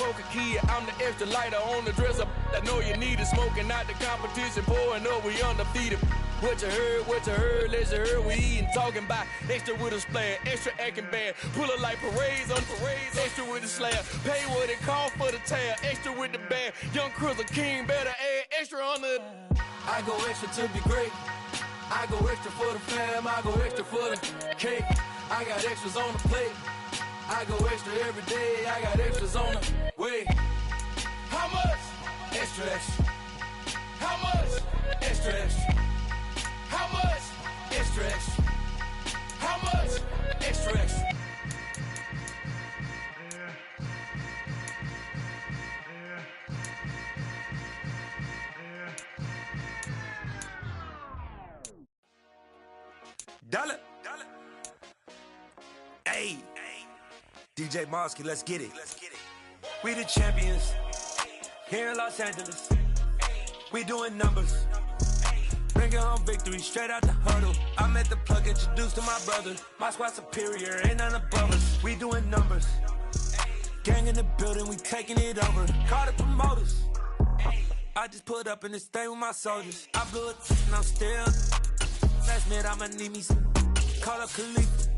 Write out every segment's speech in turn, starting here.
smoke a kid. I'm the extra lighter on the dresser. I know you need it. Smoking out the competition, pouring up, we undefeated. What you heard, let you heard. We eating, talking about extra with a splash, extra acting bad. Pull it like parades on parades, extra with the slab. Pay what it cost for the tab, extra with the bag. Young Chris, a king, better add extra on the. I go extra to be great. I go extra for the fam, I go extra for the cake. I got extras on the plate. I go extra every day, I got extras on the way. How much? Extra, extra. How much? Extra, extra. How much? Extra, extra. How much? Extra, extra. Dollar. Hey. DJ Mosky, let's get it. We the champions here in Los Angeles. We doing numbers. Bringing home victory straight out the huddle. I met the plug, introduced to my brother. My squad superior, ain't none above us. We doing numbers. Gang in the building, we taking it over. Call the promoters. I just put up in this thing with my soldiers. I blew it and I'm still. Last minute I'ma need me some. Call up Khalifa.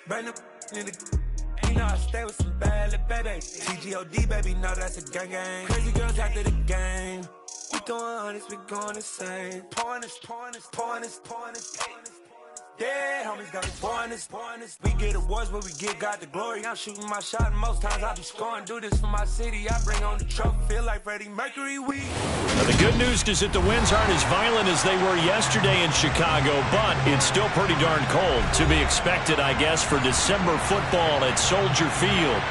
Bring up in the. You know I stay with some bad little baby. TGOD baby, know that's a gang gang. Crazy girls after the game. We throwing hundreds, we going insane. Pouring this. Yeah, homies got me pouring this. We get awards, but we give God the glory. I'm shooting my shot, and most times I be scoring. Do this for my city, I bring on the trophy. Feel like Freddie Mercury week. Now, the good news is that the winds aren't as violent as they were yesterday in Chicago, but it's still pretty darn cold. To be expected, I guess, for December football at Soldier Field.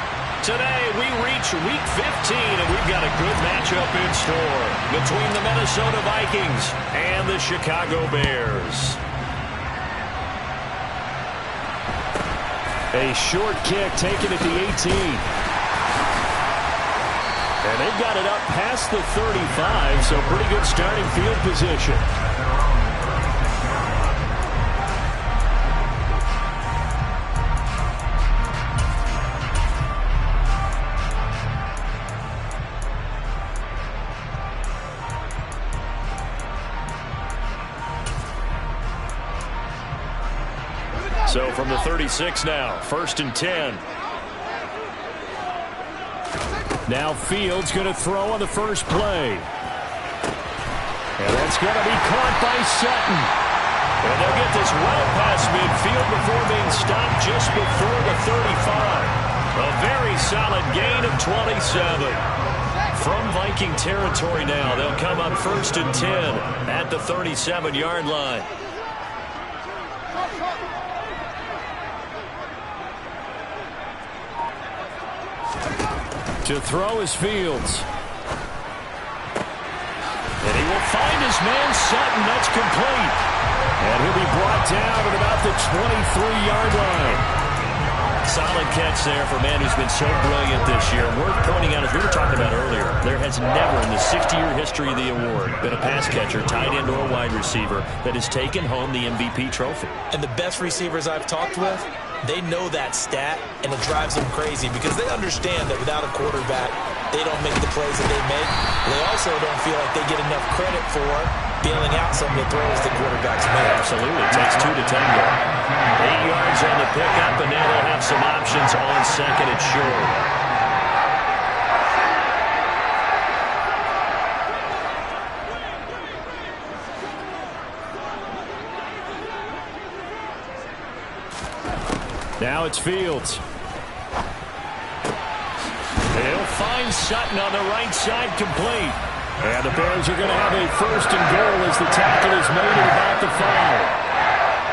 Today, we reach Week 15, and we've got a good matchup in store between the Minnesota Vikings and the Chicago Bears. A short kick taken at the 18. And they've got it up past the 35, so pretty good starting field position. So from the 36 now, 1st and 10. Now Fields going to throw on the first play. And that's going to be caught by Sutton. And they'll get this well past midfield before being stopped just before the 35. A very solid gain of 27. From Viking territory now, they'll come up 1st and 10 at the 37-yard line. To throw is Fields. And he will find his man Sutton. That's complete. And he'll be brought down at about the 23-yard line. Solid catch there for a man who's been so brilliant this year. Worth pointing out, as we were talking about earlier, there has never in the 60-year history of the award been a pass catcher, tight end, or wide receiver that has taken home the MVP trophy. And the best receivers I've talked with, they know that stat, and it drives them crazy because they understand that without a quarterback, they don't make the plays that they make. They also don't feel like they get enough credit for bailing out some of the throws the quarterbacks make. Absolutely. It takes 2 to tango. 8 yards on the pickup, and now they'll have some options on second and short. Now it's Fields. They'll find Sutton on the right side, complete. And the Bears are going to have a 1st and goal as the tackle is made at about the 5.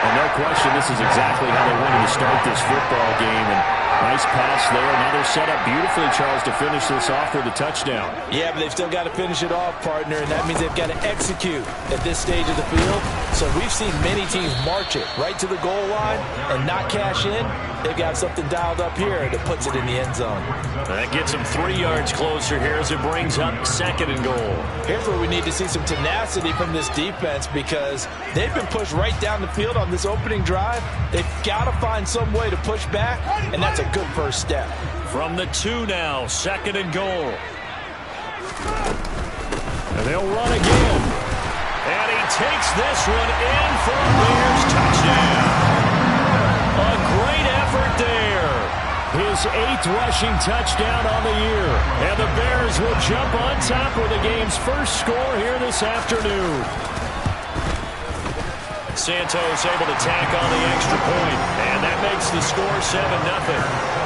And no question, this is exactly how they wanted to start this football game. And nice pass there. Now they're set up beautifully, Charles, to finish this off with a touchdown. Yeah, but they've still got to finish it off, partner, and that means they've got to execute at this stage of the field. So we've seen many teams march it right to the goal line and not cash in. they've got something dialed up here that puts it in the end zone. That gets them 3 yards closer here as it brings up 2nd and goal. Here's where we need to see some tenacity from this defense because they've been pushed right down the field on this opening drive. They've got to find some way to push back, and that's a good first step. From the 2 now, 2nd and goal. And they'll run again. And he takes this one in for a Bears touchdown. A great effort there. His 8th rushing touchdown on the year. And the Bears will jump on top with the game's first score here this afternoon. Santos able to tack on the extra point. And that makes the score 7-0.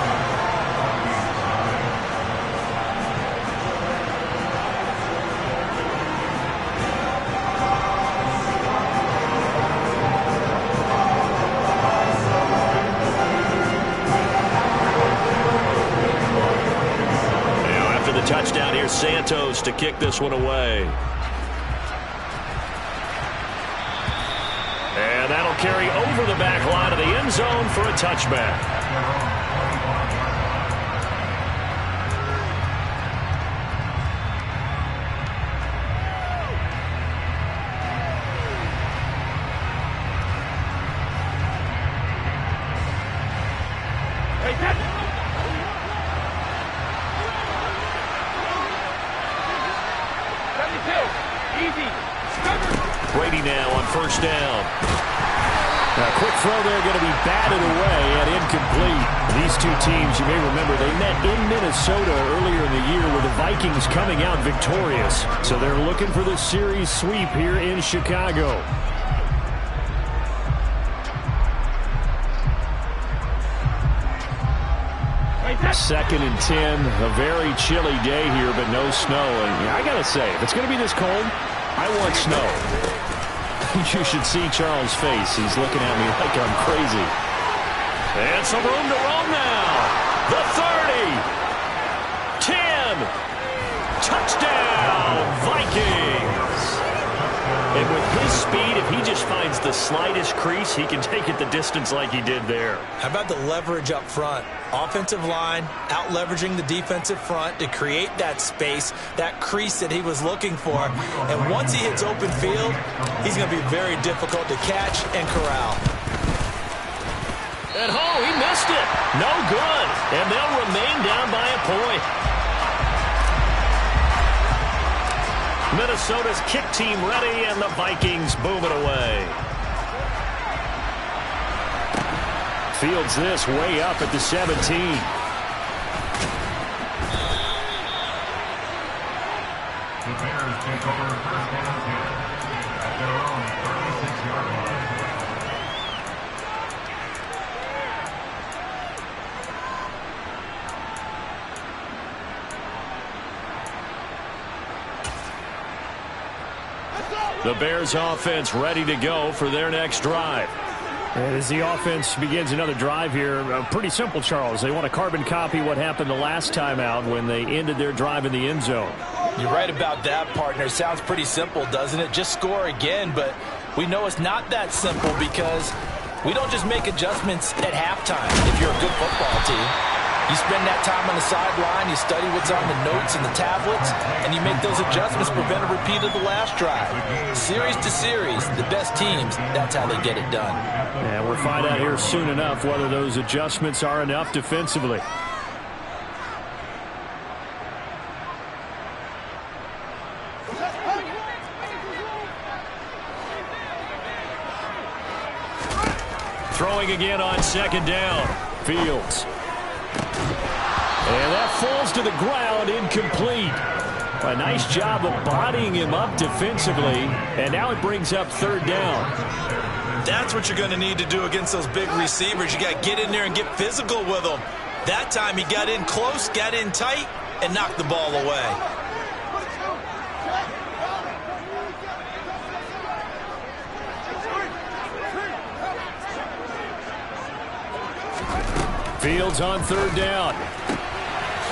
Touchdown here, Santos to kick this one away. And that'll carry over the back line of the end zone for a touchback. Brady now on 1st down. Now, quick throw there, going to be batted away and incomplete. These two teams, you may remember, they met in Minnesota earlier in the year with the Vikings coming out victorious. So they're looking for the series sweep here in Chicago. Second and 10, a very chilly day here, but no snow. And I got to say, if it's going to be this cold, I want snow. You should see Charles' face. He's looking at me like I'm crazy. And some room to roam now. The 30. 10. Touchdown, Vikings. And with his speed, if he just finds the slightest crease, he can take it the distance like he did there. How about the leverage up front? Offensive line out-leveraging the defensive front to create that space, that crease that he was looking for. And once he hits open field, he's going to be very difficult to catch and corral. And he missed it. No good. And they'll remain down by a point. Minnesota's kick team ready, and the Vikings boom it away. Fields this way up at the 17. The Bears take over 1st and 10 at their own 36-yard line. The Bears offense ready to go for their next drive. And as the offense begins another drive here, pretty simple, Charles. They want to carbon copy what happened the last time out when they ended their drive in the end zone. You're right about that, partner. Sounds pretty simple, doesn't it? Just score again, but we know it's not that simple because we don't just make adjustments at halftime if you're a good football team. You spend that time on the sideline, you study what's on the notes and the tablets, and you make those adjustments, prevent a repeat of the last drive. Series to series, the best teams, that's how they get it done. And we'll find out here soon enough whether those adjustments are enough defensively. Throwing again on 2nd down. Fields. And that falls to the ground, incomplete. A nice job of bodying him up defensively, and now it brings up 3rd down. That's what you're going to need to do against those big receivers. You got to get in there and get physical with them. That time he got in close, got in tight, and knocked the ball away. Fields on 3rd down.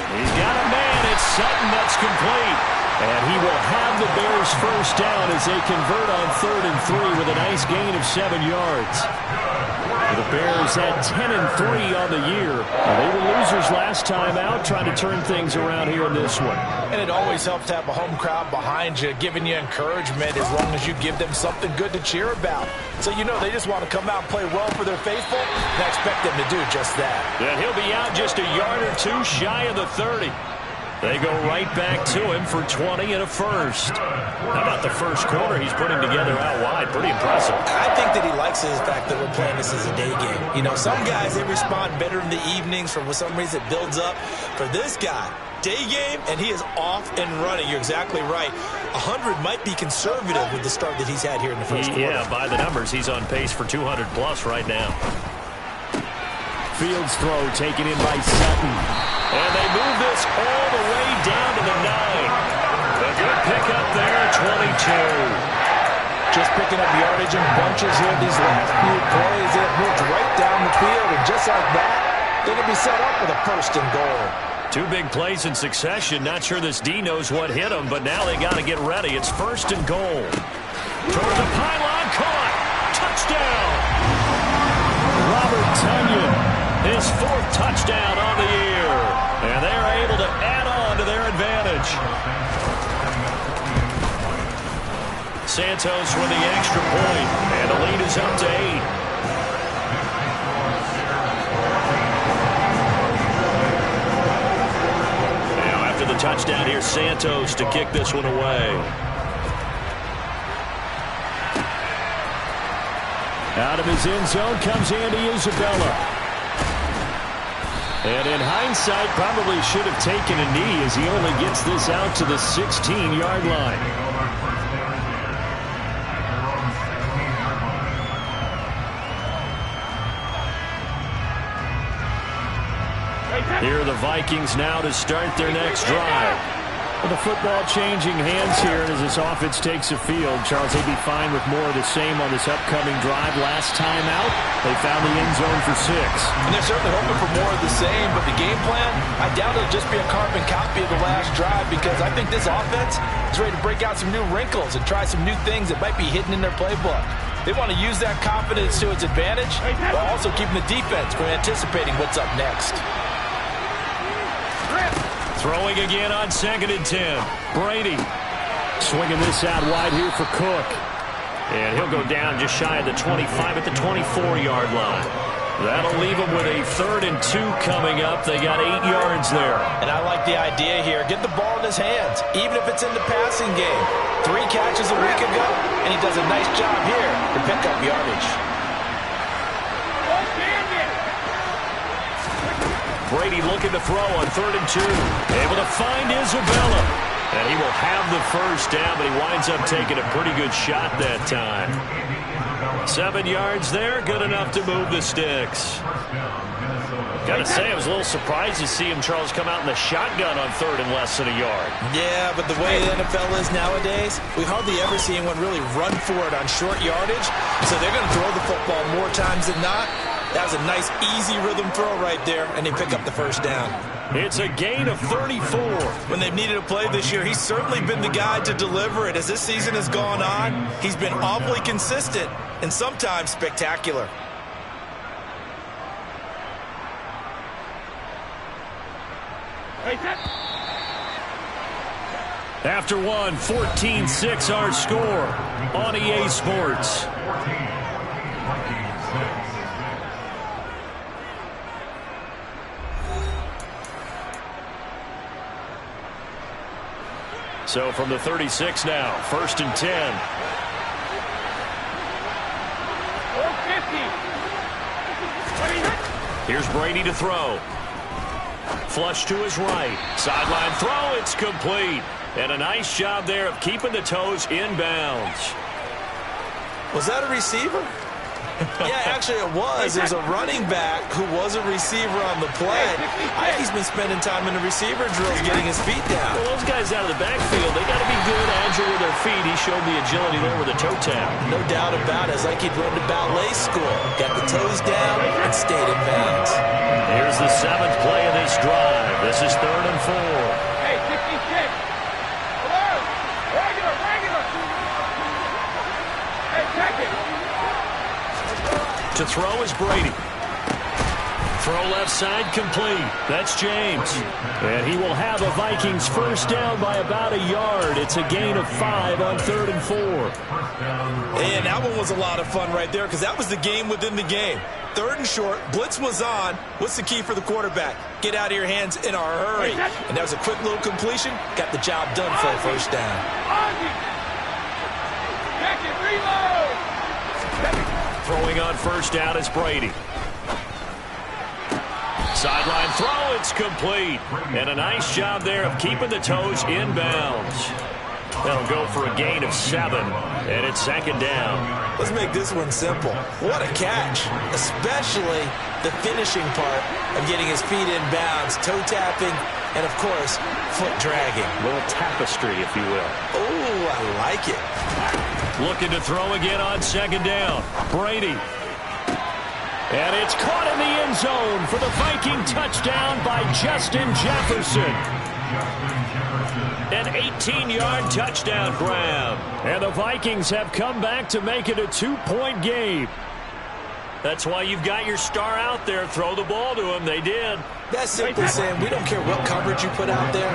He's got a man. It's Sutton that's complete. And he will have the Bears' 1st down as they convert on 3rd and 3 with a nice gain of 7 yards. The Bears at 10-3 on the year. They were losers last time out, trying to turn things around here in this one. And it always helps to have a home crowd behind you, giving you encouragement as long as you give them something good to cheer about. So you know they just want to come out and play well for their faithful, and I expect them to do just that. Then he'll be out just a yard or two shy of the 30. They go right back to him for 20 and a first. How about the first quarter he's putting together out wide? Pretty impressive. I think that he likes the fact that we're playing this as a day game. You know, some guys, they respond better in the evenings. For some reason, it builds up. For this guy, day game, and he is off and running. You're exactly right. 100 might be conservative with the start that he's had here in the first quarter. Yeah, by the numbers, he's on pace for 200-plus right now. Fields throw taken in by Sutton. And they move this all the way down to the 9. A good pickup there, 22. Just picking up yardage in bunches here these last few plays. They have moved right down the field, and just like that, they're going to be set up with a first and goal. 2 big plays in succession. Not sure this D knows what hit him, but now they got to get ready. It's first and goal. Toward the pylon, caught. Touchdown. Robert Tonyan, his 4th touchdown on the year. And they're able to add on to their advantage. Santos with the extra point, and the lead is up to 8. Now after the touchdown, here's Santos to kick this one away. Out of his end zone comes Andy Isabella. And in hindsight, probably should have taken a knee as he only gets this out to the 16-yard line. Here are the Vikings now to start their next drive. With the football changing hands here as this offense takes the field, Charles, they'd be fine with more of the same on this upcoming drive. Last time out, they found the end zone for 6. And they're certainly hoping for more of the same, but the game plan, I doubt it'll just be a carbon copy of the last drive, because I think this offense is ready to break out some new wrinkles and try some new things that might be hidden in their playbook. They want to use that confidence to its advantage, while also keeping the defense from anticipating what's up next. Throwing again on 2nd and 10. Brady swinging this out wide here for Cook. And he'll go down just shy of the 25 at the 24-yard line. That'll leave them with a 3rd and 2 coming up. They got 8 yards there. And I like the idea here. Get the ball in his hands, even if it's in the passing game. 3 catches a week ago, and he does a nice job here to pick up yardage. Brady looking to throw on 3rd and 2. Able to find Isabella. And he will have the first down, but he winds up taking a pretty good shot that time. 7 yards there, good enough to move the sticks. Got to say, I was a little surprised to see him, Charles, come out in the shotgun on 3rd and less than a yard. Yeah, but the way the NFL is nowadays, we hardly ever see anyone really run for it on short yardage. So they're going to throw the football more times than not. That was a nice, easy rhythm throw right there, and they pick up the first down. It's a gain of 34. When they've needed a play this year, he's certainly been the guy to deliver it. As this season has gone on, he's been awfully consistent and sometimes spectacular. After one, 14-6 our score on EA Sports. So from the 36 now, 1st and 10. Here's Brady to throw. Flush to his right. Sideline throw, it's complete. And a nice job there of keeping the toes inbounds. Was that a receiver? Yeah, actually it was. There's a running back who was a receiver on the play. I think he's been spending time in the receiver drills getting his feet down. Well, those guys out of the backfield, they got to be good, agile with their feet. He showed the agility there with a toe tap. No doubt about it. It's like he'd run to ballet school. Got the toes down and stayed in bounds. Here's the 7th play of this drive. This is 3rd and 4. Hey, 66. Hello? Regular. Hey, check it. To throw is Brady. Throw left side complete. That's James. And he will have a Vikings first down by about a yard. It's a gain of 5 on 3rd and 4. And that one was a lot of fun right there because that was the game within the game. 3rd and short. Blitz was on. What's the key for the quarterback? Get out of your hands in a hurry. And that was a quick little completion. Got the job done for a first down. Throwing on first down is Brady. Sideline throw, it's complete. And a nice job there of keeping the toes inbounds. That'll go for a gain of 7, and it's 2nd down. Let's make this one simple. What a catch, especially the finishing part of getting his feet in bounds, toe tapping, and, of course, foot dragging. A little tapestry, if you will. Oh, I like it. Looking to throw again on 2nd down. Brady. And it's caught in the end zone for the Viking touchdown by Justin Jefferson. An 18-yard touchdown grab. And the Vikings have come back to make it a 2-point game. That's why you've got your star out there. Throw the ball to him. They did. That's simply saying we don't care what coverage you put out there.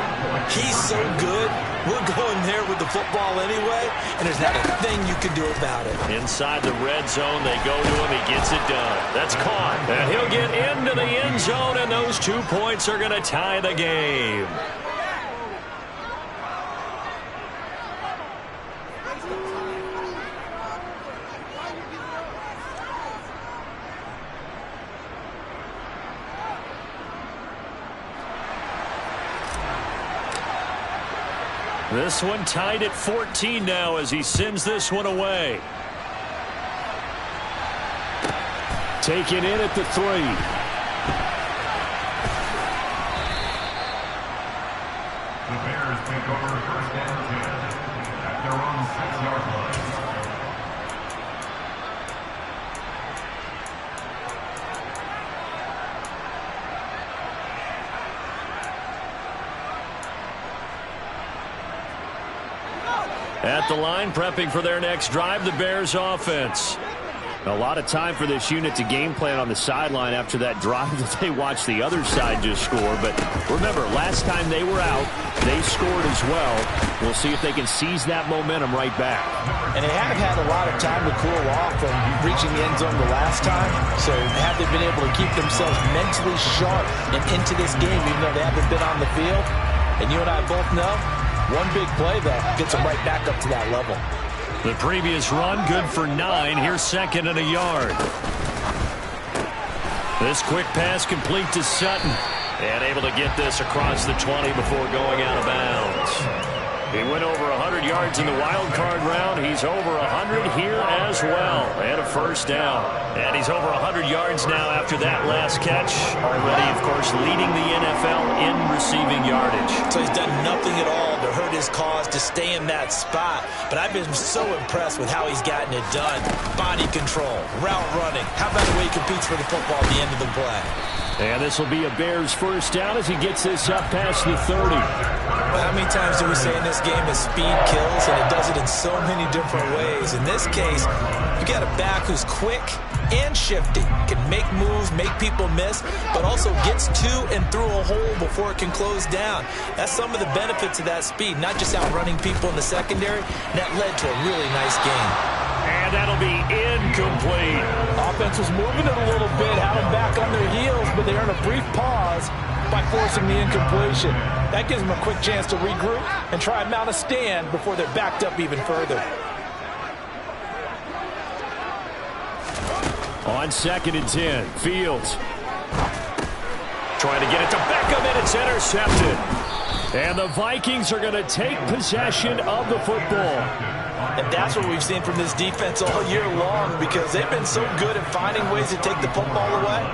He's so good. We're going there with the football anyway, and there's not a thing you can do about it. Inside the red zone, they go to him. He gets it done. That's caught. And he'll get into the end zone, and those 2 points are going to tie the game. This one tied at 14 now as he sends this one away. Taken in at the 3. The Bears take over first and 10 at their own 6-yard line. At the line, prepping for their next drive, the Bears offense. A lot of time for this unit to game plan on the sideline after that drive that they watched the other side just score. But remember, last time they were out, they scored as well. We'll see if they can seize that momentum right back. And they have had a lot of time to cool off from reaching the end zone the last time. So have they been able to keep themselves mentally sharp and into this game, even though they haven't been on the field? And you and I both know, one big play, though, gets them right back up to that level. The previous run, good for 9. Here's 2nd and a yard. This quick pass complete to Sutton. And able to get this across the 20 before going out of bounds. He went over 100 yards in the wild card round. He's over 100 here as well. And a first down. And he's over 100 yards now after that last catch. Already, of course, leading the NFL in receiving yardage. So he's done nothing at all to hurt his cause, to stay in that spot. But I've been so impressed with how he's gotten it done. Body control, route running. How about the way he competes for the football at the end of the play? And this will be a Bears first down as he gets this up past the 30. How many times do we say in this game is speed kills, and it does it in so many different ways. In this case, you got a back who's quick and shifty, can make moves, make people miss, but also gets to and through a hole before it can close down. That's some of the benefits of that speed, not just outrunning people in the secondary. And that led to a really nice game. And that'll be incomplete. Offense was moving it a little bit, had them back on their heels, but they earned a brief pause by forcing the incompletion. That gives them a quick chance to regroup and try and mount a stand before they're backed up even further. On 2nd and 10, Fields. Trying to get it to Beckham, and it's intercepted. And the Vikings are going to take possession of the football. And that's what we've seen from this defense all year long, because they've been so good at finding ways to take the football away.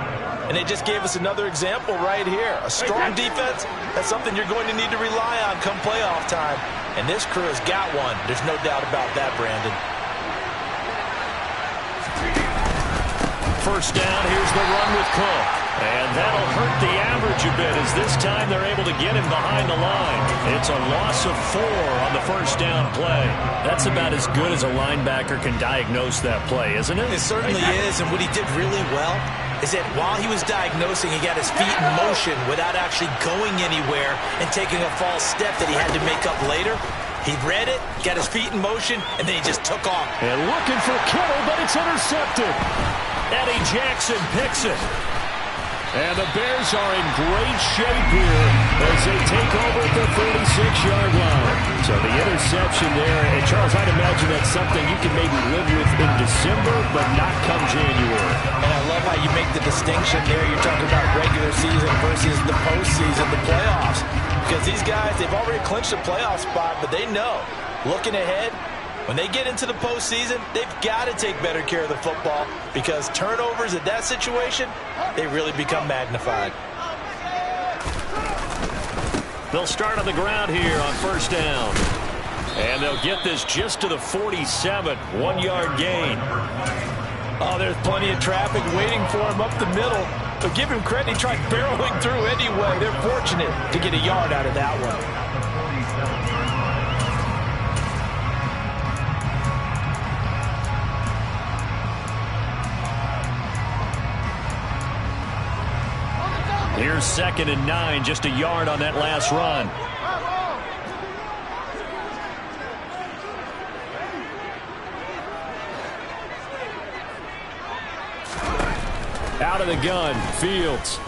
And they just gave us another example right here. A strong defense, that's something you're going to need to rely on come playoff time. And this crew has got one. There's no doubt about that, Brandon. First down, here's the run with Cook. And that'll hurt the average a bit as this time they're able to get him behind the line. It's a loss of 4 on the first down play. That's about as good as a linebacker can diagnose that play, isn't it? It certainly is, and what he did really well is that while he was diagnosing, he got his feet in motion without actually going anywhere and taking a false step that he had to make up later. He read it, got his feet in motion, and then he just took off. And looking for Kittle, but it's intercepted. Eddie Jackson picks it. And the Bears are in great shape here as they take over at the 36-yard line. So the interception there, and Charles, I'd imagine that's something you can maybe live with in December, but not come January. And I love how you make the distinction there. You're talking about regular season versus the postseason, the playoffs. Because these guys, they've already clinched a playoff spot, but they know, looking ahead, when they get into the postseason, they've got to take better care of the football because turnovers in that situation, they really become magnified. They'll start on the ground here on first down. And they'll get this just to the 47, 1-yard gain. Oh, there's plenty of traffic waiting for him up the middle. But give him credit, he tried barreling through anyway. They're fortunate to get a yard out of that one. Here's 2nd and 9, just a yard on that last run. Out of the gun, Fields.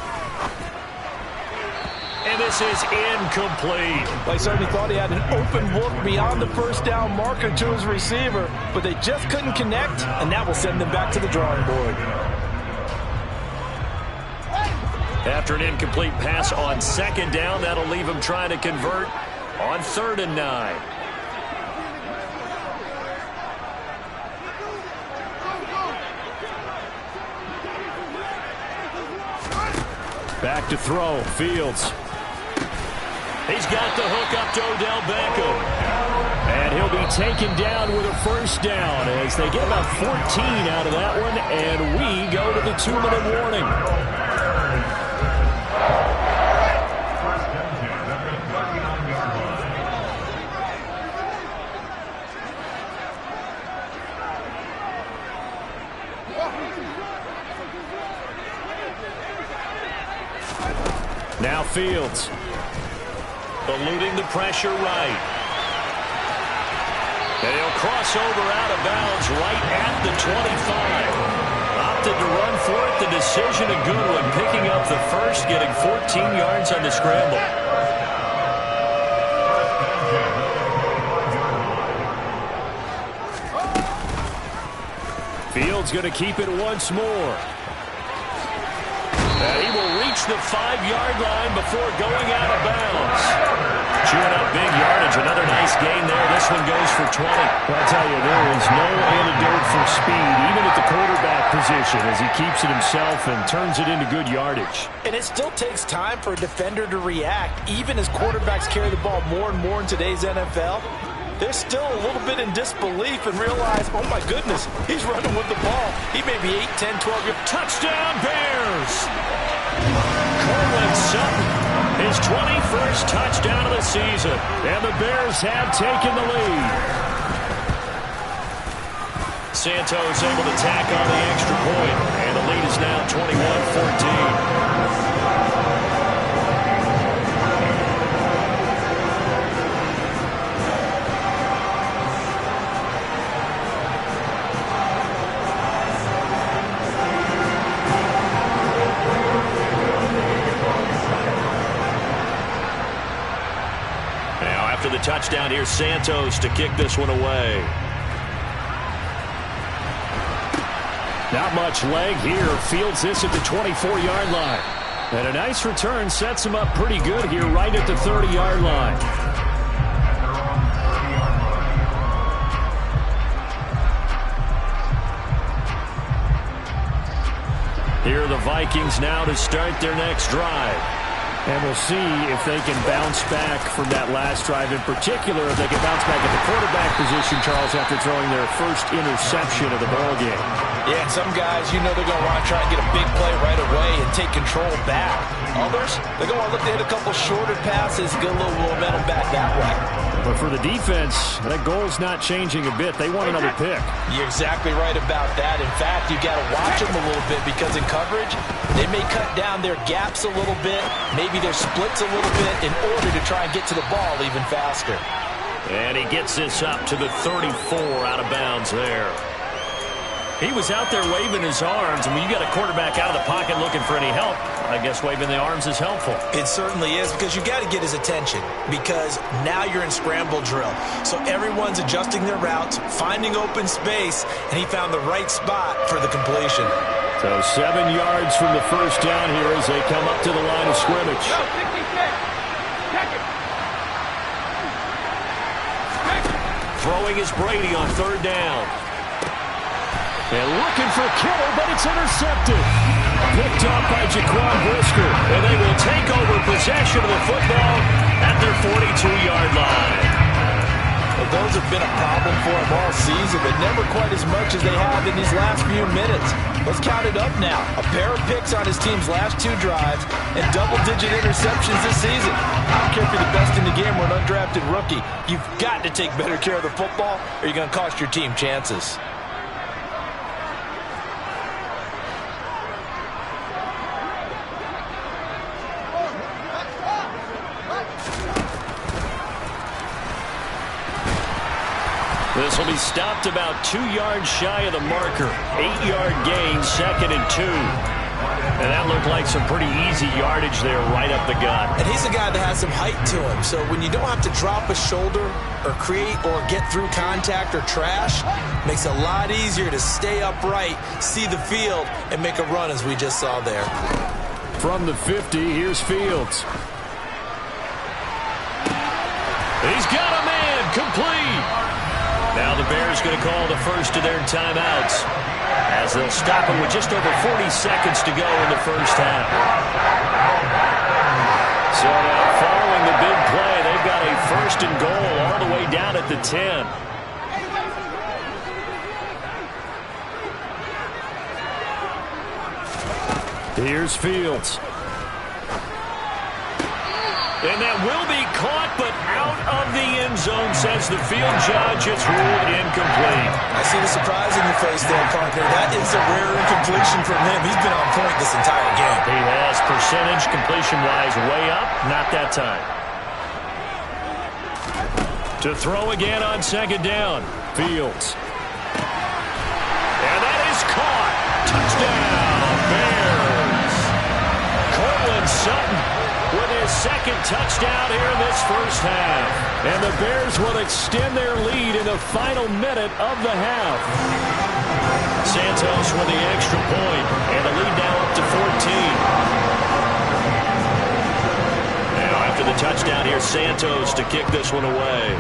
And this is incomplete. They certainly thought he had an open look beyond the first down marker to his receiver, but they just couldn't connect, and that will send them back to the drawing board. After an incomplete pass on 2nd down, that'll leave him trying to convert on 3rd and 9. Back to throw, Fields. He's got the hook up to Odell Beckham. And he'll be taken down with a first down as they get about 14 out of that one, and we go to the 2-minute warning. Now Fields, eluding the pressure right. And he'll cross over out of bounds right at the 25. Opted to run for it. The decision a good one, picking up the first, getting 14 yards on the scramble. Fields going to keep it once more. And he will reach the 5-yard line before going out of bounds. Chewing up big yardage. Another nice gain there. This one goes for 20. Well, I'll tell you, there is no antidote for speed, even at the quarterback position, as he keeps it himself and turns it into good yardage. And it still takes time for a defender to react, even as quarterbacks carry the ball more and more in today's NFL. They're still a little bit in disbelief and realize, oh my goodness, he's running with the ball. He may be 8, 10, 12 years. Touchdown, Bears! Cortland Sutton, his 21st touchdown of the season. And the Bears have taken the lead. Santos able to tack on the extra point, and the lead is now 21-14. After the touchdown, here's Santos to kick this one away. Not much leg here. Fields this at the 24-yard line. And a nice return sets him up pretty good here right at the 30-yard line. Here are the Vikings now to start their next drive. And we'll see if they can bounce back from that last drive. In particular, if they can bounce back at the quarterback position, Charles, after throwing their first interception of the ballgame. Yeah, and some guys, you know they're going to want to try and get a big play right away and take control back. Others, they're going to want to look to hit a couple shorter passes, get a little momentum back that way. But for the defense, that goal's not changing a bit. They want another pick. You're exactly right about that. In fact, you got to watch them a little bit because in coverage, they may cut down their gaps a little bit, maybe their splits a little bit in order to try and get to the ball even faster. And he gets this up to the 34 out of bounds there. He was out there waving his arms. I mean, you got a quarterback out of the pocket looking for any help. I guess waving the arms is helpful. It certainly is, because you got to get his attention, because now you're in scramble drill. So everyone's adjusting their routes, finding open space, and he found the right spot for the completion. So 7 yards from the first down here as they come up to the line of scrimmage. Go, 66. Check it. Throwing is Brady on third down. And looking for Kittle, but it's intercepted. Picked up by Jaquan Brisker. And they will take over possession of the football at their 42-yard line. Well, those have been a problem for them all season, but never quite as much as they have in these last few minutes. Let's count it up now. A pair of picks on his team's last 2 drives and double-digit interceptions this season. I don't care if you're the best in the game or an undrafted rookie. You've got to take better care of the football or you're going to cost your team chances. This will be stopped about 2 yards shy of the marker. 8-yard gain, 2nd and 2. And that looked like some pretty easy yardage there right up the gut. And he's a guy that has some height to him. So when you don't have to drop a shoulder or create or get through contact or trash, makes it a lot easier to stay upright, see the field, and make a run as we just saw there. From the 50, here's Fields. He's got a man, complete. Now the Bears going to call the first of their timeouts as they'll stop him with just over 40 seconds to go in the first half. So now following the big play, they've got a first and goal all the way down at the 10. Here's Fields. And that will be caught, but out of the end zone, says the field judge. It's ruled incomplete. I see the surprise in your face there, partner. That is a rare incompletion from him. He's been on point this entire game. He has percentage, completion-wise, way up. Not that time. To throw again on 2nd down. Fields. And that is caught. Touchdown, Bears. Cortland Sutton with his 2nd touchdown here in this first half. And the Bears will extend their lead in the final minute of the half. Santos with the extra point, and the lead now up to 14. Now after the touchdown, here's Santos to kick this one away.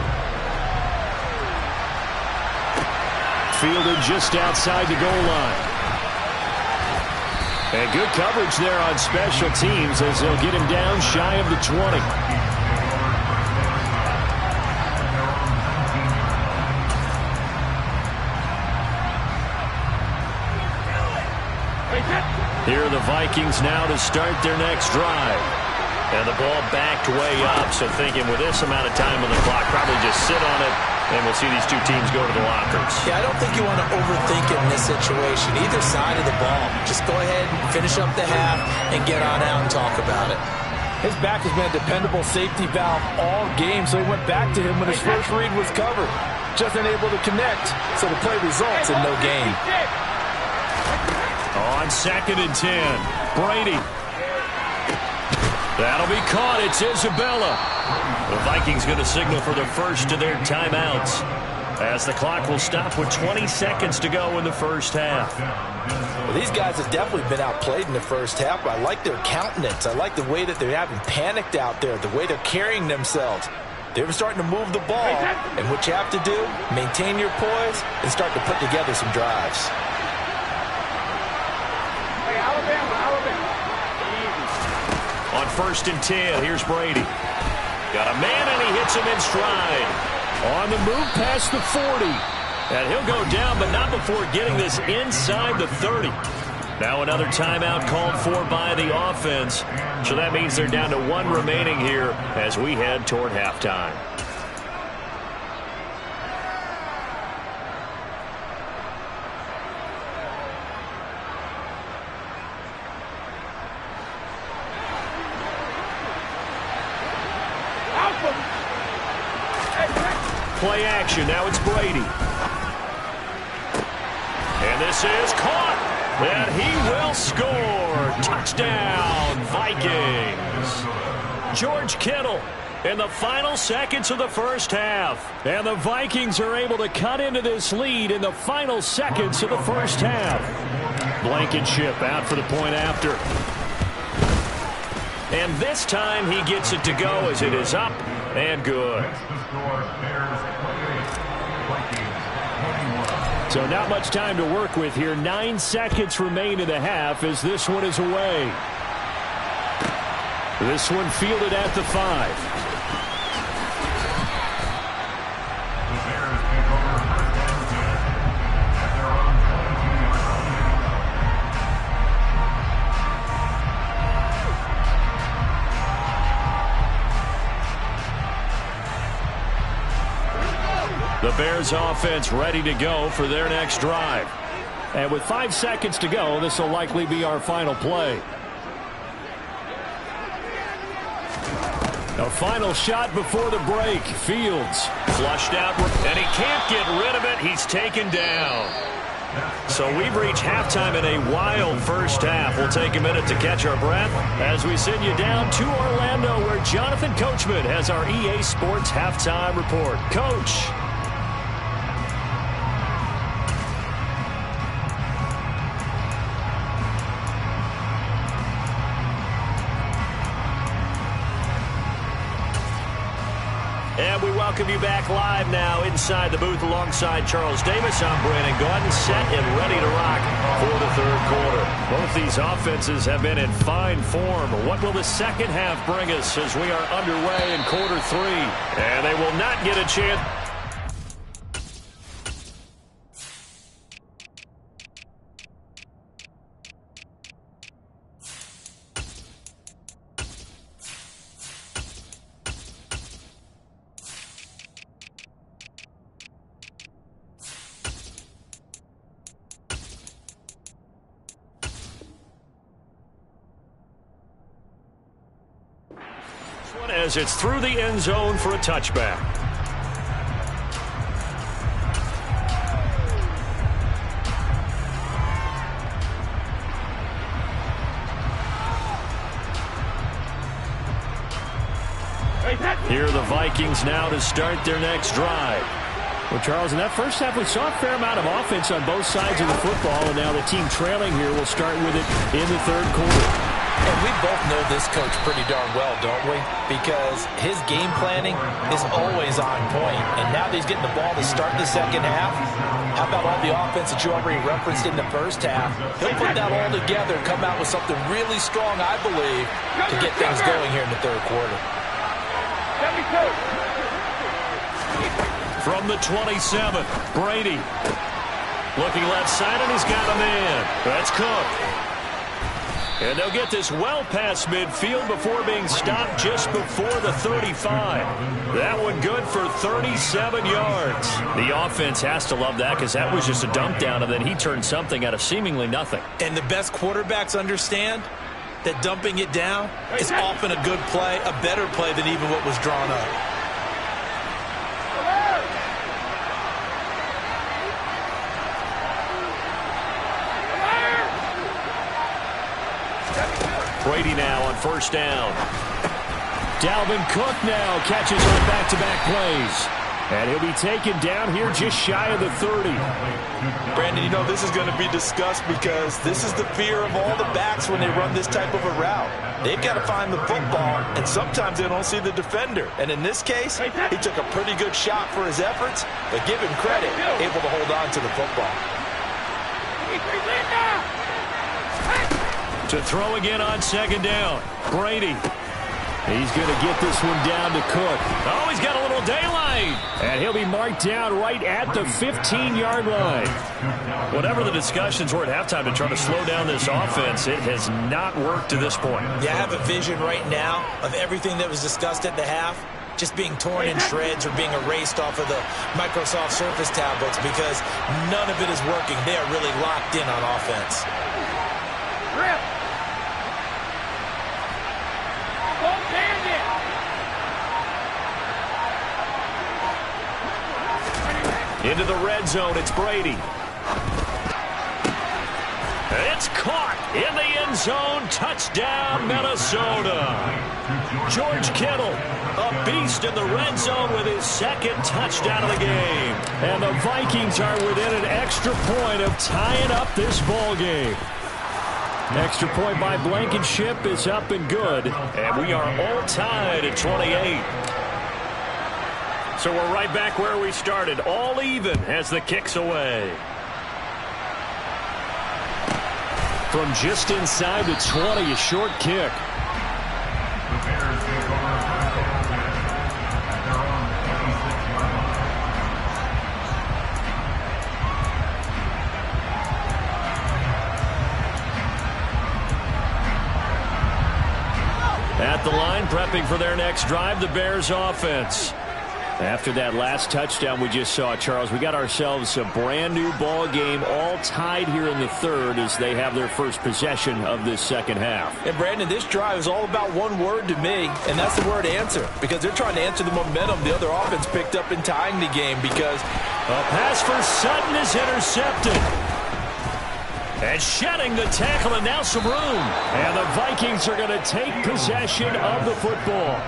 Fielded just outside the goal line. And good coverage there on special teams as they'll get him down shy of the 20. Here are the Vikings now to start their next drive. And the ball backed way up, so thinking with this amount of time on the clock, probably just sit on it, and we'll see these two teams go to the lockers. Yeah, I don't think you want to overthink it in this situation, either side of the ball. Just go ahead and finish up the half and get on out and talk about it. His back has been a dependable safety valve all game, so he went back to him when his first read was covered. Just unable to connect, so the play results in no gain. On 2nd and 10, Brady. That'll be caught. It's Isabella. The Vikings going to signal for the first of their timeouts as the clock will stop with 20 seconds to go in the first half. Well, these guys have definitely been outplayed in the first half, but I like their countenance. I like the way that they haven't panicked out there, the way they're carrying themselves. They're starting to move the ball, and what you have to do, maintain your poise and start to put together some drives. Hey, Alabama. On 1st and 10, here's Brady. Got a man, and he hits him in stride. On the move past the 40. And he'll go down, but not before getting this inside the 30. Now another timeout called for by the offense. So that means they're down to 1 remaining here as we head toward halftime. Play action. Now it's Brady. And this is caught. And he will score. Touchdown, Vikings. George Kittle in the final seconds of the first half. And the Vikings are able to cut into this lead in the final seconds of the first half. Blankenship out for the point after. And this time he gets it to go as it is up and good. So not much time to work with here. 9 seconds remain in the half as this one is away. This one fielded at the 5. The Bears take over first and 10 at their own 22-yard line. The Bears offense ready to go for their next drive. And with 5 seconds to go, this will likely be our final play. A final shot before the break. Fields flushed out, and he can't get rid of it. He's taken down. So we've reached halftime in a wild first half. We'll take a minute to catch our breath as we send you down to Orlando, where Jonathan Coachman has our EA Sports halftime report. Coach. And we welcome you back live now inside the booth alongside Charles Davis. I'm Brandon Gaudin, set and ready to rock for the third quarter. Both these offenses have been in fine form. What will the second half bring us as we are underway in quarter 3? And they will not get a chance. As it's through the end zone for a touchback. Here are the Vikings now to start their next drive. Well, Charles, in that first half, we saw a fair amount of offense on both sides of the football, and now the team trailing here will start with it in the third quarter. And we both know this coach pretty darn well, don't we? Because his game planning is always on point. And now that he's getting the ball to start the second half, how about all the offense that you already referenced in the first half? He'll put that all together and come out with something really strong, I believe, to get things going here in the third quarter. From the 27, Brady. Looking left side, and he's got a man. That's Cook. And they'll get this well past midfield before being stopped just before the 35. That one good for 37 yards. The offense has to love that because that was just a dump down, and then he turned something out of seemingly nothing. And the best quarterbacks understand that dumping it down is often a good play, a better play than even what was drawn up. Brady now on first down. Dalvin Cook now catches on back-to-back plays. And he'll be taken down here just shy of the 30. Brandon, you know this is going to be discussed because this is the fear of all the backs when they run this type of a route. They've got to find the football, and sometimes they don't see the defender. And in this case, he took a pretty good shot for his efforts, but give him credit, able to hold on to the football. To throw again on second down. Brady. He's going to get this one down to Cook. Oh, he's got a little full daylight. And he'll be marked down right at the 15-yard line. Whatever the discussions were at halftime to try to slow down this offense, it has not worked to this point. Yeah, I have a vision right now of everything that was discussed at the half just being torn in shreds or being erased off of the Microsoft Surface tablets because none of it is working. They are really locked in on offense. Grip. Don't stand it. Into the red zone, it's Brady. It's caught in the end zone. Touchdown, Minnesota. George Kittle, a beast in the red zone with his second touchdown of the game. And the Vikings are within an extra point of tying up this ball game. Extra point by Blankenship is up and good. And we are all tied at 28. So we're right back where we started, all even as the kick's away. From just inside the 20, a short kick. The Bears take over first down at their own 26-yard line. At the line, prepping for their next drive, the Bears offense. After that last touchdown we just saw, Charles, we got ourselves a brand new ball game, all tied here in the third as they have their first possession of this second half. And Brandon, this drive is all about one word to me, and that's the word answer, because they're trying to answer the momentum the other offense picked up in tying the game. Because a pass for Sutton is intercepted. And shedding the tackle, and now some room. And the Vikings are going to take possession of the football.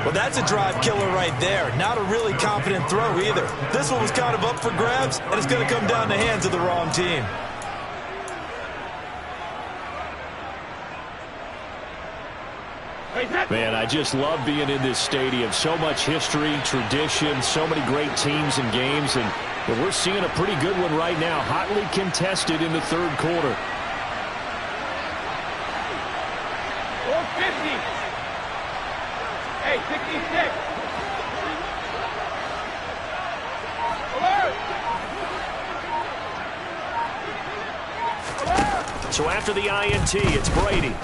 Well, that's a drive killer right there. Not a really confident throw either. This one was kind of up for grabs, and it's going to come down the hands of the wrong team. Man, I just love being in this stadium. So much history, tradition, so many great teams and games, and we're seeing a pretty good one right now, hotly contested in the third quarter. 450. Hey, 66. Alert. So after the INT, it's Brady.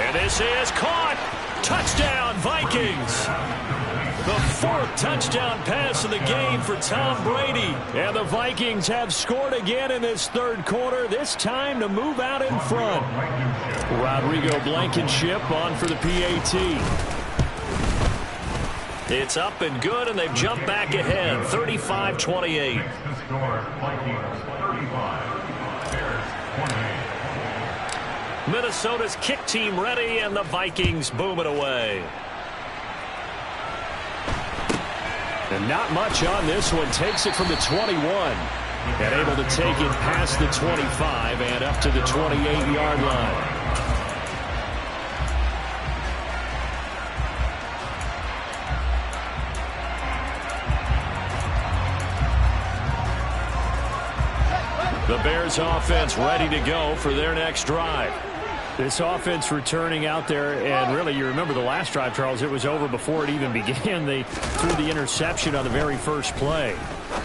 And this is caught. Touchdown, Vikings. The fourth touchdown pass of the game for Tom Brady. And the Vikings have scored again in this third quarter, this time to move out in front. Rodrigo Blankenship on for the PAT. It's up and good, and they've jumped back ahead, 35-28. Next to score, Vikings 35, Bears 28. Minnesota's kick team ready, and the Vikings boom it away. And not much on this one. Takes it from the 21. And able to take it past the 25 and up to the 28-yard line. The Bears offense ready to go for their next drive. This offense returning out there, and really, you remember the last drive, Charles, it was over before it even began. They threw the interception on the very first play.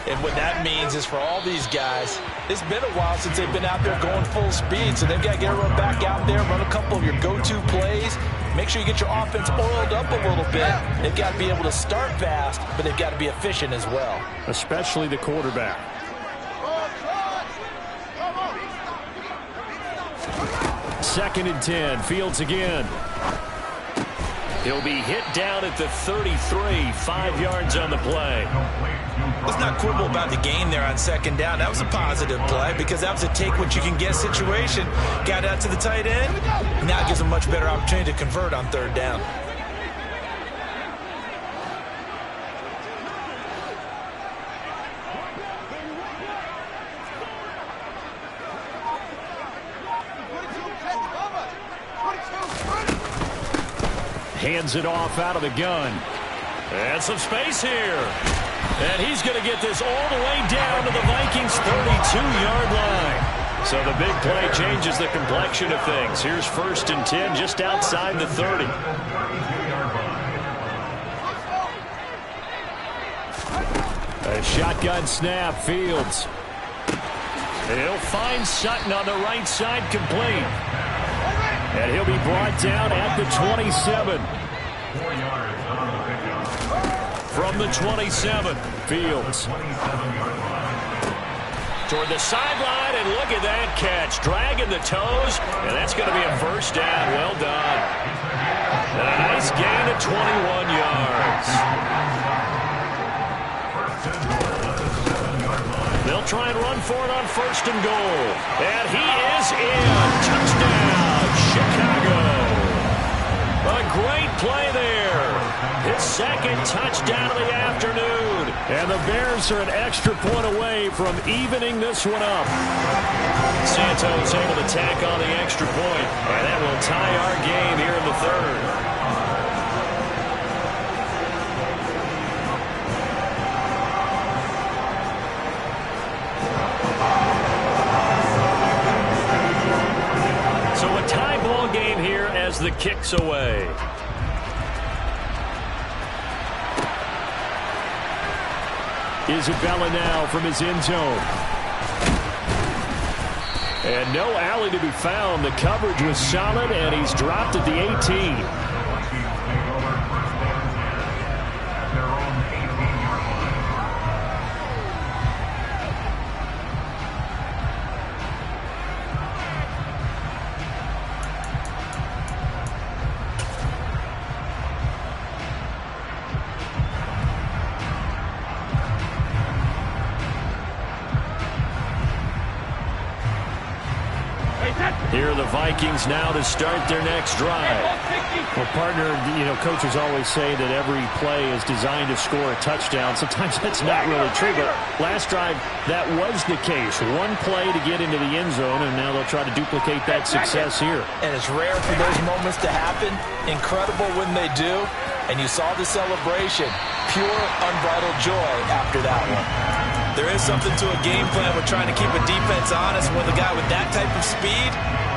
And what that means is for all these guys, it's been a while since they've been out there going full speed, so they've got to get everyone back out there, run a couple of your go-to plays, make sure you get your offense oiled up a little bit. They've got to be able to start fast, but they've got to be efficient as well. Especially the quarterback. Second and 10. Fields again. He'll be hit down at the 33. 5 yards on the play. Let's not quibble about the gain there on second down. That was a positive play because that was a take-what-you-can-get situation. Got out to the tight end. Now it gives them a much better opportunity to convert on third down. Hands it off out of the gun. And some space here. And he's going to get this all the way down to the Vikings' 32-yard line. So the big play changes the complexion of things. Here's first and 10 just outside the 30. shotgun snap, Fields. And he'll find Sutton on the right side, complete. And he'll be brought down at the 27. 4 yards on the pickup. From the 27, Fields. Toward the sideline, and look at that catch. Dragging the toes, and that's going to be a first down. Well done. And a nice gain of 21 yards. They'll try and run for it on 1st and goal. And he is in. Touchdown, Chicago. A great play there. His 2nd touchdown of the afternoon. And the Bears are an extra point away from evening this one up. Santos able to tack on the extra point. And that will tie our game here in the 3rd. Game here as the kick's away. Isabella now from his end zone. And no alley to be found. The coverage was solid, and he's dropped at the 18. Here are the Vikings now to start their next drive. Well, partner, coaches always say that every play is designed to score a touchdown. Sometimes that's not really true, but last drive, that was the case. One play to get into the end zone, and now they'll try to duplicate that success here. And it's rare for those moments to happen. Incredible when they do. And you saw the celebration. Pure, unbridled joy after that one. There is something to a game plan with trying to keep a defense honest. With a guy with that type of speed,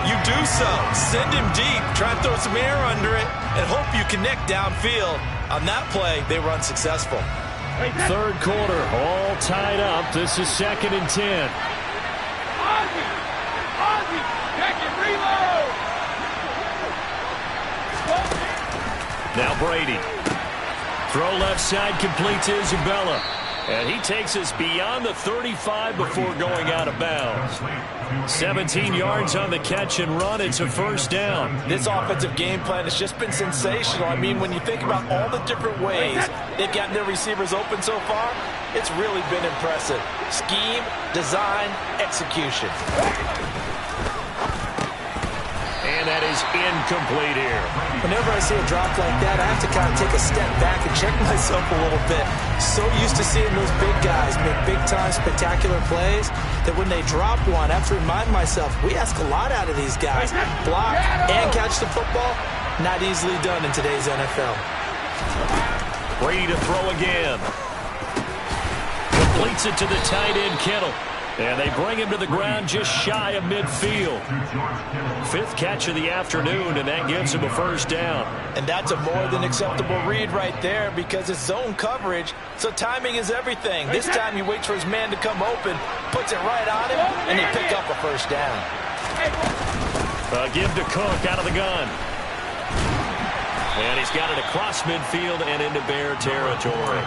you do so. Send him deep. Try and throw some air under it and hope you connect downfield. On that play, they were unsuccessful. 3rd quarter, all tied up. This is 2nd and 10. Ozzie, check it, reload. Now Brady. Throw left side, complete to Isabella. And he takes us beyond the 35 before going out of bounds. 17 yards on the catch and run. It's a first down. This offensive game plan has just been sensational. I mean, when you think about all the different ways they've gotten their receivers open so far, it's really been impressive. Scheme, design, execution. And that is incomplete here. Whenever I see a drop like that, I have to kind of take a step back and check myself a little bit. So used to seeing those big guys make big-time spectacular plays that when they drop one, I have to remind myself, we ask a lot out of these guys. Block and catch the football, not easily done in today's NFL. Brady to throw again. Completes it to the tight end, Kittle. And they bring him to the ground just shy of midfield. 5th catch of the afternoon, and that gives him a first down. And that's a more than acceptable read right there because it's zone coverage, so timing is everything. This time he waits for his man to come open, puts it right on him, and they pick up a first down. Give to Cook out of the gun. And he's got it across midfield and into Bear territory.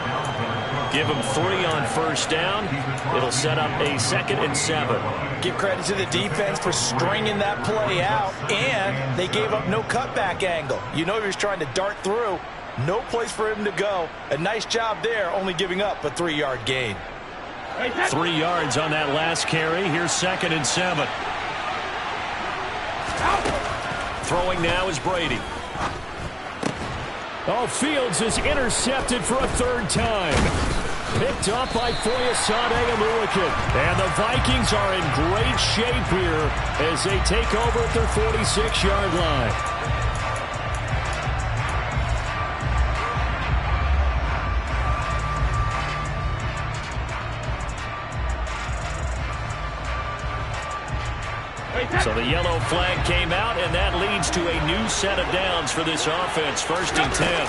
Give him 3 on first down. It'll set up a 2nd and 7. Give credit to the defense for stringing that play out, and they gave up no cutback angle. You know he was trying to dart through. No place for him to go. A nice job there, only giving up a 3-yard gain. 3 yards on that last carry. Here's 2nd and 7. Throwing now is Brady. Oh, Fields is intercepted for a 3rd time. Picked up by Foyesade and Lewican. And the Vikings are in great shape here as they take over at their 46-yard line. So the yellow flag came out, and that leads to a new set of downs for this offense. 1st and 10.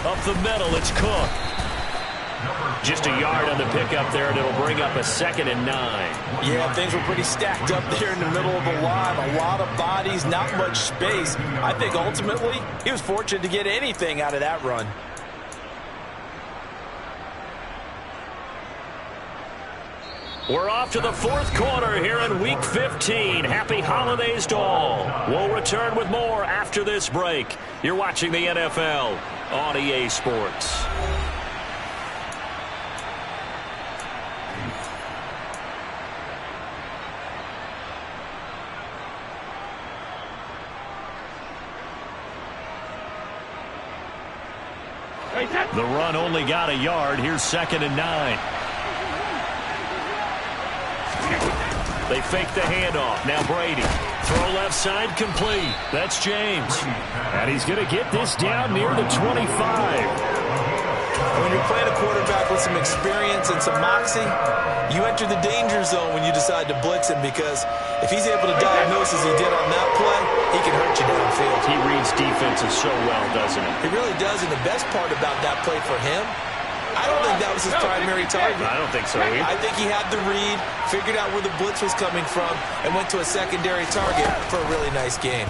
Up the middle, it's Cook. Just a yard on the pickup there, and it'll bring up a 2nd and 9. Yeah, things were pretty stacked up there in the middle of the line. A lot of bodies, not much space. I think ultimately he was fortunate to get anything out of that run. We're off to the 4th quarter here in Week 15. Happy holidays to all. We'll return with more after this break. You're watching the NFL on EA Sports. The run only got a yard. Here's 2nd and 9. They fake the handoff. Now Brady. Throw left side complete. That's James. And he's going to get this down near the 25. When you're playing a quarterback with some experience and some moxie, you enter the danger zone when you decide to blitz him, because if he's able to diagnose as he did on that play, he can hurt you downfield. He reads defenses so well, doesn't he? He really does, and the best part about that play for him, I don't think that was his primary target. I don't think so either. I think he had the read, figured out where the blitz was coming from, and went to a secondary target for a really nice game.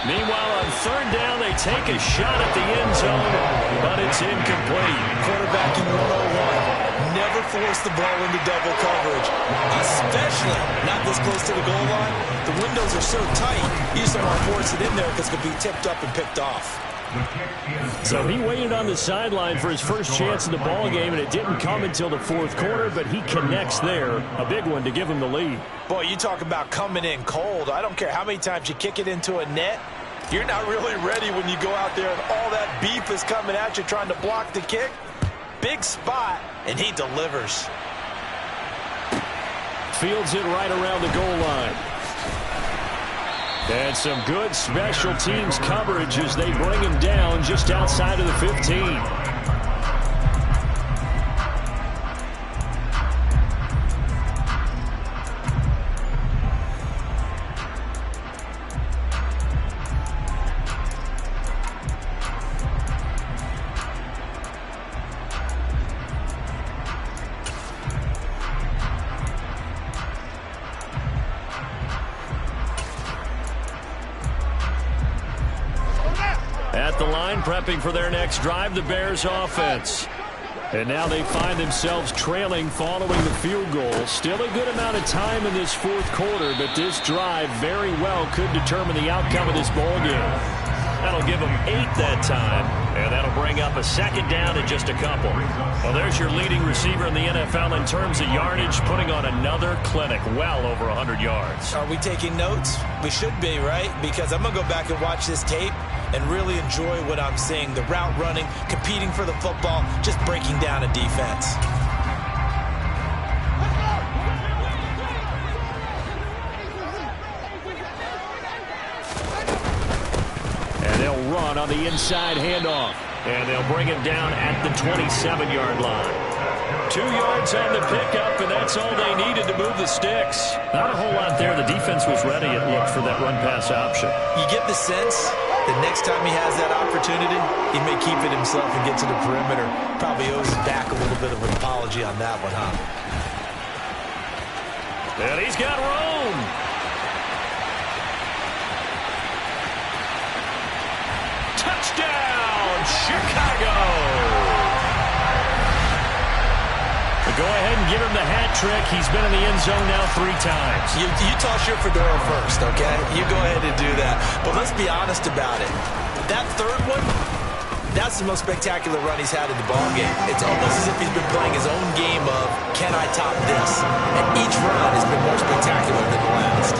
Meanwhile, on 3rd down, they take a shot at the end zone, but it's incomplete. Quarterbacking 101. Never force the ball into double coverage, especially not this close to the goal line. The windows are so tight, you just don't want to force it in there because it could be tipped up and picked off. So he waited on the sideline for his first chance in the ball game, and it didn't come until the 4th quarter, but he connects there. A big one to give him the lead. Boy, you talk about coming in cold. I don't care how many times you kick it into a net. You're not really ready when you go out there and all that beef is coming at you trying to block the kick. Big spot, and he delivers. Fields it right around the goal line. And some good special teams coverage as they bring him down just outside of the 15. At the line, prepping for their next drive, the Bears offense. And now they find themselves trailing following the field goal. Still a good amount of time in this 4th quarter, but this drive very well could determine the outcome of this ball game. That'll give them 8 that time, and that'll bring up a 2nd down and just a couple. Well, there's your leading receiver in the NFL in terms of yardage, putting on another clinic, well over 100 yards. Are we taking notes? We should be, right? Because I'm going to go back and watch this tape and really enjoy what I'm seeing. The route running, competing for the football, just breaking down a defense. And they'll run on the inside handoff. And they'll bring him down at the 27-yard line. 2 yards on the pickup, and that's all they needed to move the sticks. Not a whole lot there. The defense was ready, it looked, for that run-pass option. You get the sense that next time he has that opportunity, he may keep it himself and get to the perimeter. Probably owes his back a little bit of an apology on that one, huh? And he's got room. Touchdown, Chicago. Go ahead and give him the hat trick. He's been in the end zone now 3 times. You toss your fedora first, okay? You go ahead and do that. But let's be honest about it. That 3rd one, that's the most spectacular run he's had in the ballgame. It's almost as if he's been playing his own game of, can I top this? And each run has been more spectacular than the last.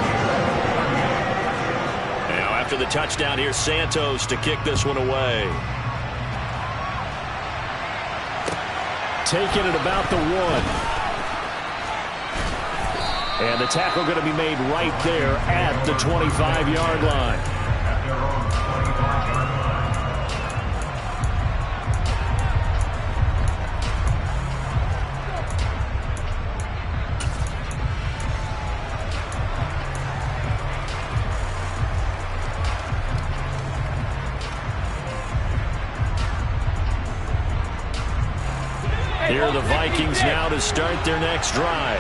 Now after the touchdown, here's Santos to kick this one away. Taking it about the 1. And the tackle going to be made right there at the 25-yard line. Here are the Vikings now to start their next drive.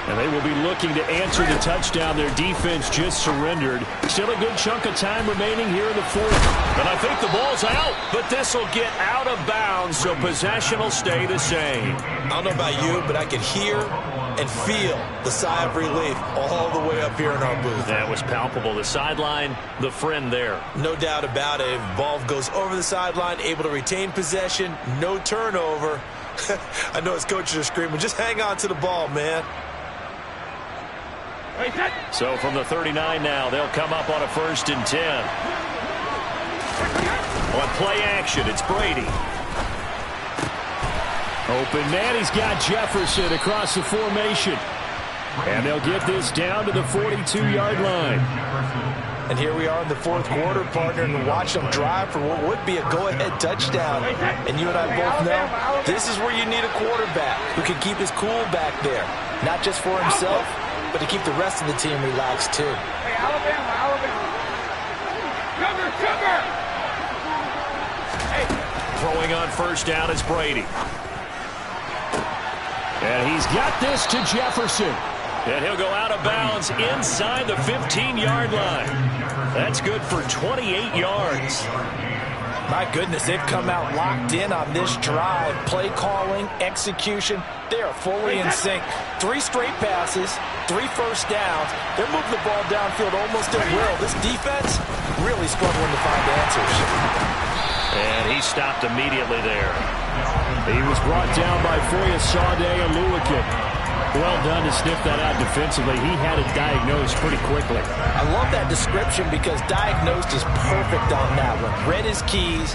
And they will be looking to answer the touchdown their defense just surrendered. Still a good chunk of time remaining here in the fourth. And I think the ball's out, but this will get out of bounds, so possession will stay the same. I don't know about you, but I could hear and feel the sigh of relief all the way up here in our booth. That was palpable. The sideline, the friend there. No doubt about it. Ball goes over the sideline, able to retain possession, no turnover. I know his coaches are screaming, just hang on to the ball, man. So from the 39 now, they'll come up on a 1st and 10. On play action, it's Brady. Open man, he's got Jefferson across the formation. And they'll get this down to the 42-yard line. And here we are in the fourth quarter, partner, and watch them drive for what would be a go-ahead touchdown. And you and I both know this is where you need a quarterback who can keep his cool back there. Not just for himself, but to keep the rest of the team relaxed, too. Hey, Alabama. Cover! Hey. Throwing on 1st down is Brady. And he's got this to Jefferson. And he'll go out of bounds inside the 15-yard line. That's good for 28 yards. My goodness, they've come out locked in on this drive. Play calling, execution, they are fully in sync. 3 straight passes, 3 first downs. They're moving the ball downfield almost at will. This defense really struggling to find answers. And he stopped immediately there. He was brought down by Foyesade and Lewican. Well done to sniff that out defensively. He had it diagnosed pretty quickly. I love that description because diagnosed is perfect on that one. Read his keys,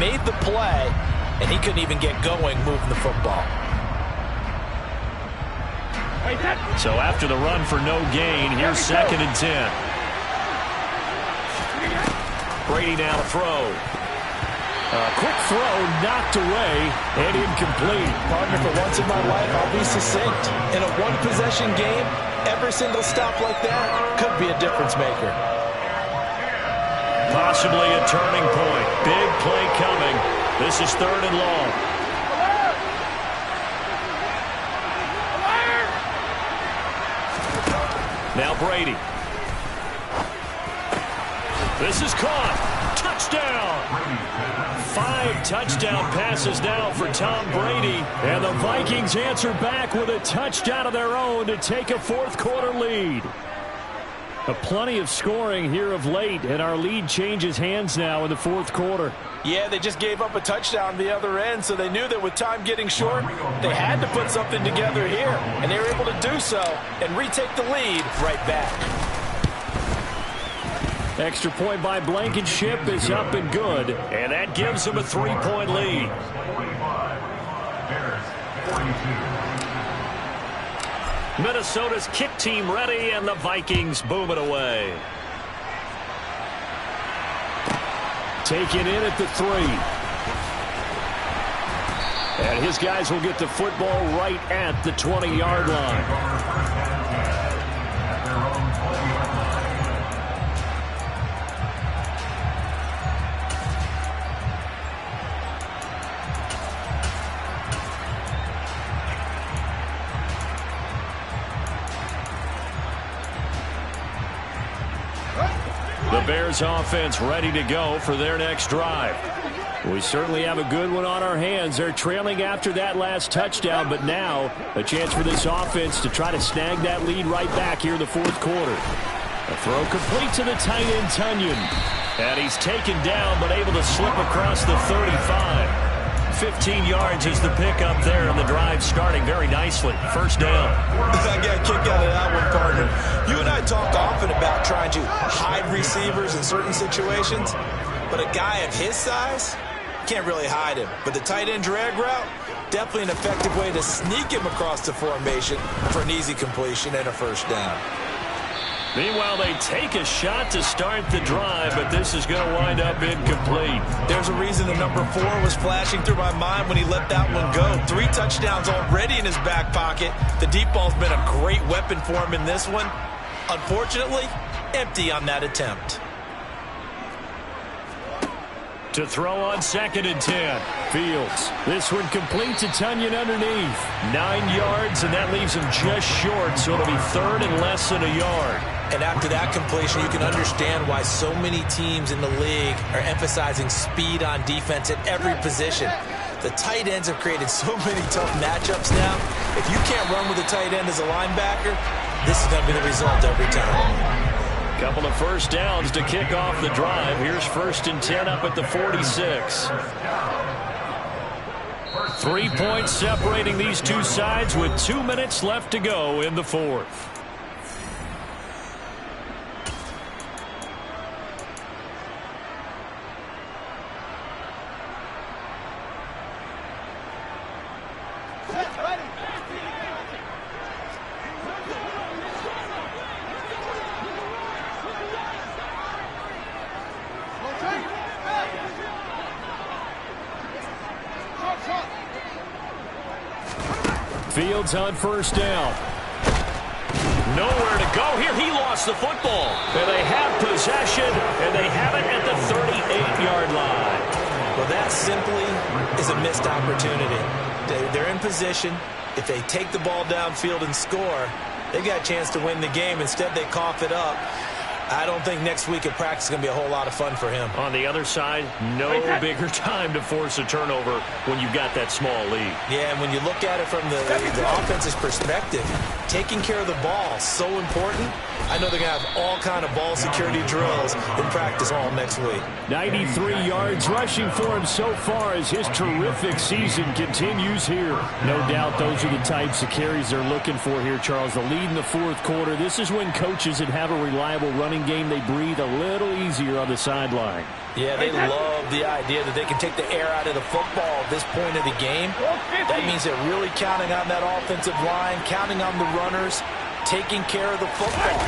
made the play, and he couldn't even get going moving the football. So after the run for no gain, here's 2nd and 10. Brady now to throw. A quick throw knocked away and incomplete. Partner, for once in my life, I'll be succinct. In a one-possession game, every single stop like that could be a difference maker. Possibly a turning point. Big play coming. This is 3rd and long. Now Brady. This is caught. Touchdown. 5 touchdown passes now for Tom Brady. And the Vikings answer back with a touchdown of their own to take a fourth quarter lead. Plenty of scoring here of late, and our lead changes hands now in the fourth quarter. Yeah, they just gave up a touchdown the other end, so they knew that with time getting short, they had to put something together here. And they were able to do so and retake the lead right back. Extra point by Blankenship is up and good, and that gives them a 3-point lead. Minnesota's kick team ready, and the Vikings boom it away. Taken in at the 3. And his guys will get the football right at the 20-yard line. The Bears offense ready to go for their next drive. We certainly have a good one on our hands. They're trailing after that last touchdown, but now a chance for this offense to try to snag that lead right back here in the fourth quarter. A throw complete to the tight end, Tunyon. And he's taken down, but able to slip across the 35. 15 yards is the pickup there, and the drive starting very nicely. First down. I got a kick out of that one, partner. You and I talk often about trying to hide receivers in certain situations, but a guy of his size can't really hide him. But the tight end drag route, definitely an effective way to sneak him across the formation for an easy completion and a first down. Meanwhile, they take a shot to start the drive, but this is going to wind up incomplete. There's a reason the number 4 was flashing through my mind when he let that one go. 3 touchdowns already in his back pocket. The deep ball's been a great weapon for him in this one. Unfortunately, empty on that attempt. To throw on 2nd and 10. Fields. This one completes a Tunyon underneath. 9 yards, and that leaves him just short, so it'll be 3rd and less than a yard. And after that completion, you can understand why so many teams in the league are emphasizing speed on defense at every position. The tight ends have created so many tough matchups now. If you can't run with a tight end as a linebacker, this is going to be the result every time. Couple of first downs to kick off the drive. Here's 1st and 10 up at the 46. 3 points separating these two sides with 2 minutes left to go in the 4th. Fields on 1st down. Nowhere to go here. He lost the football. And they have possession, and they have it at the 38-yard line. Well, that simply is a missed opportunity. They're in position. If they take the ball downfield and score, they've got a chance to win the game. Instead, they cough it up. I don't think next week at practice is going to be a whole lot of fun for him. On the other side, no bigger time to force a turnover when you've got that small lead. Yeah, and when you look at it from the offense's perspective, taking care of the ball is so important. I know they're going to have all kind of ball security drills in practice all next week. 93 yards rushing for him so far as his terrific season continues here. No doubt those are the types of carries they're looking for here, Charles. The lead in the 4th quarter. This is when coaches that have a reliable running game, they breathe a little easier on the sideline. Yeah, they love the idea that they can take the air out of the football at this point of the game. That means they're really counting on that offensive line, counting on the runners, taking care of the football.